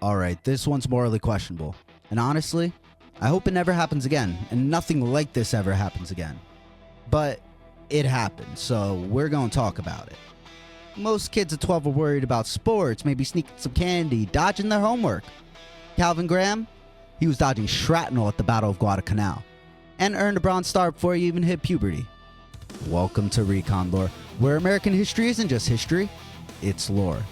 Alright, this one's morally questionable. And honestly, I hope it never happens again, and nothing like this ever happens again. But it happened, so we're gonna talk about it. Most kids at 12 are worried about sports, maybe sneaking some candy, dodging their homework. Calvin Graham, he was dodging shrapnel at the Battle of Guadalcanal, and earned a Bronze Star before he even hit puberty. Welcome to Recon Lore, where American history isn't just history, it's lore.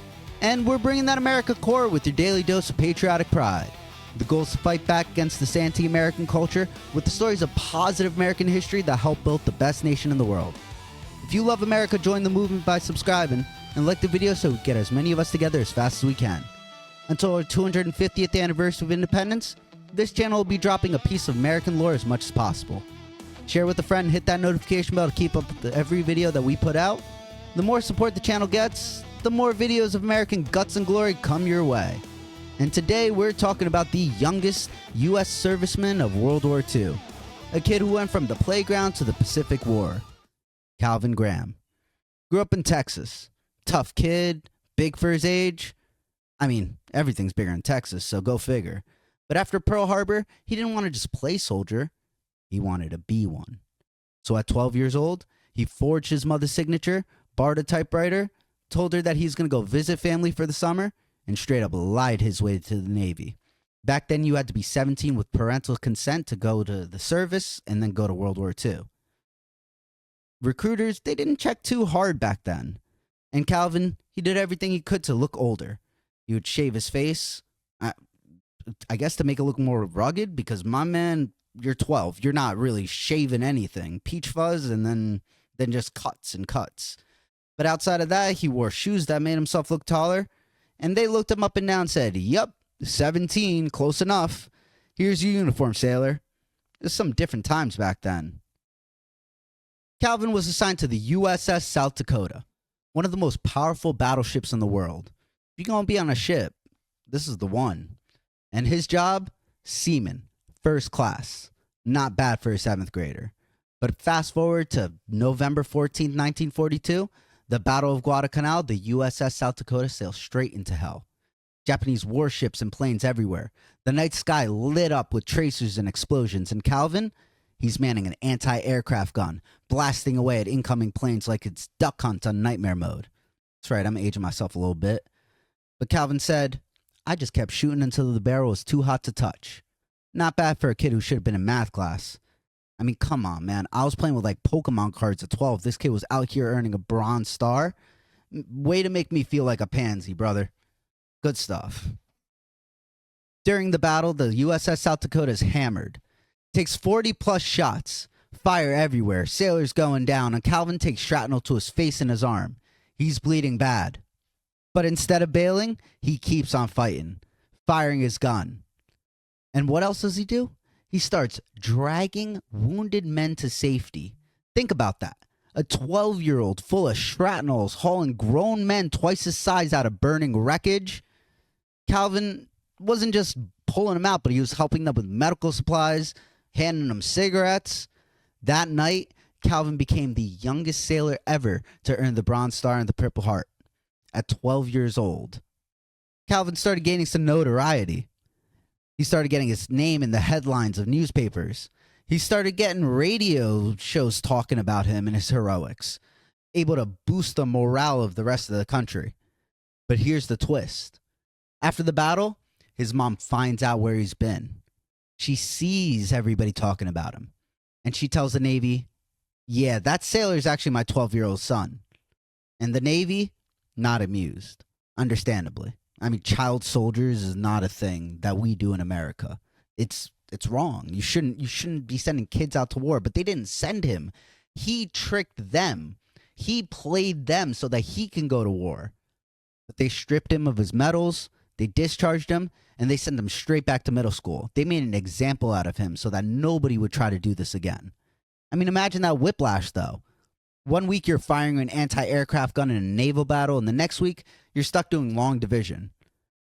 And we're bringing that America core with your daily dose of patriotic pride. The goal is to fight back against this anti-American culture with the stories of positive American history that helped build the best nation in the world. If you love America, join the movement by subscribing and like the video so we get as many of us together as fast as we can. Until our 250th anniversary of independence, this channel will be dropping a piece of American lore as much as possible. Share with a friend and hit that notification bell to keep up with every video that we put out. The more support the channel gets, the more videos of American guts and glory come your way. And today we're talking about the youngest U.S. serviceman of World War II. A kid who went from the playground to the Pacific War. Calvin Graham. Grew up in Texas. Tough kid, big for his age. I mean, everything's bigger in Texas, so go figure. But after Pearl Harbor, he didn't want to just play soldier. He wanted to be one. So at 12 years old, he forged his mother's signature, borrowed a typewriter, told her that he's going to go visit family for the summer, and straight up lied his way to the Navy. Back then, you had to be 17 with parental consent to go to the service and then go to World War II. Recruiters, they didn't check too hard back then. And Calvin, he did everything he could to look older. He would shave his face, I guess to make it look more rugged, because my man, you're 12. You're not really shaving anything. Peach fuzz and then just cuts and cuts. But outside of that, he wore shoes that made himself look taller. And they looked him up and down and said, "Yup, 17, close enough. Here's your uniform, sailor." There's some different times back then. Calvin was assigned to the USS South Dakota, one of the most powerful battleships in the world. If you're going to be on a ship, this is the one. And his job? Seaman, first class. Not bad for a 7th grader. But fast forward to November 14, 1942, the Battle of Guadalcanal, the USS South Dakota sailed straight into hell. Japanese warships and planes everywhere. The night sky lit up with tracers and explosions. And Calvin, he's manning an anti-aircraft gun, blasting away at incoming planes like it's duck hunt on nightmare mode. That's right, I'm aging myself a little bit. But Calvin said, "I just kept shooting until the barrel was too hot to touch." Not bad for a kid who should have been in math class. I mean, come on, man. I was playing with like Pokemon cards at 12. This kid was out here earning a Bronze Star. Way to make me feel like a pansy, brother. Good stuff. During the battle, the USS South Dakota is hammered. Takes 40 plus shots. Fire everywhere. Sailors going down. And Calvin takes shrapnel to his face and his arm. He's bleeding bad. But instead of bailing, he keeps on fighting. Firing his gun. And what else does he do? He starts dragging wounded men to safety. Think about that. A 12-year-old full of shrapnels hauling grown men twice his size out of burning wreckage. Calvin wasn't just pulling them out, but he was helping them with medical supplies, handing them cigarettes. That night, Calvin became the youngest sailor ever to earn the Bronze Star and the Purple Heart. At 12 years old, Calvin started gaining some notoriety. He started getting his name in the headlines of newspapers. He started getting radio shows talking about him and his heroics, able to boost the morale of the rest of the country. But here's the twist. After the battle, his mom finds out where he's been. She sees everybody talking about him. And she tells the Navy, "Yeah, that sailor is actually my 12-year-old son." And the Navy, not amused, understandably. I mean, child soldiers is not a thing that we do in America. It's wrong. You shouldn't be sending kids out to war, but they didn't send him. He tricked them. He played them so that he can go to war. But they stripped him of his medals, they discharged him, and they sent him straight back to middle school. They made an example out of him so that nobody would try to do this again. I mean, imagine that whiplash, though. One week you're firing an anti-aircraft gun in a naval battle, and the next week you're stuck doing long division.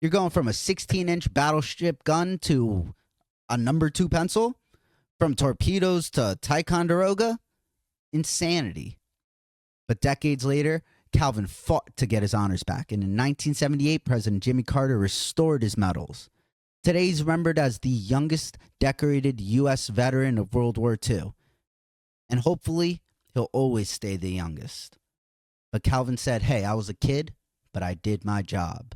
You're going from a 16-inch battleship gun to a number 2 pencil, from torpedoes to Ticonderoga. Insanity. But decades later, Calvin fought to get his honors back, and in 1978, President Jimmy Carter restored his medals. Today, he's remembered as the youngest decorated U.S. veteran of World War II, and hopefully, he'll always stay the youngest. But Calvin said, hey, I was a kid, but I did my job.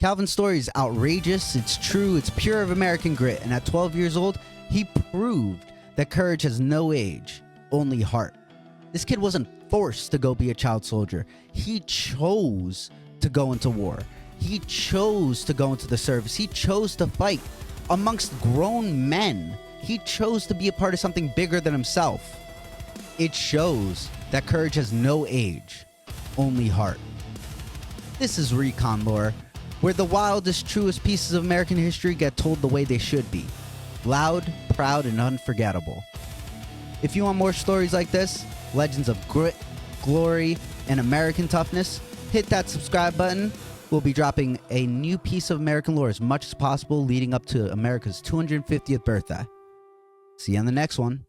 Calvin's story is outrageous, it's true, it's pure of American grit, and at 12 years old, he proved that courage has no age, only heart. This kid wasn't forced to go be a child soldier. He chose to go into war. He chose to go into the service. He chose to fight amongst grown men. He chose to be a part of something bigger than himself. It shows that courage has no age, only heart. This is Recon Lore, where the wildest, truest pieces of American history get told the way they should be. Loud, proud, and unforgettable. If you want more stories like this, legends of grit, glory, and American toughness, hit that subscribe button. We'll be dropping a new piece of American lore as much as possible leading up to America's 250th birthday. See you on the next one.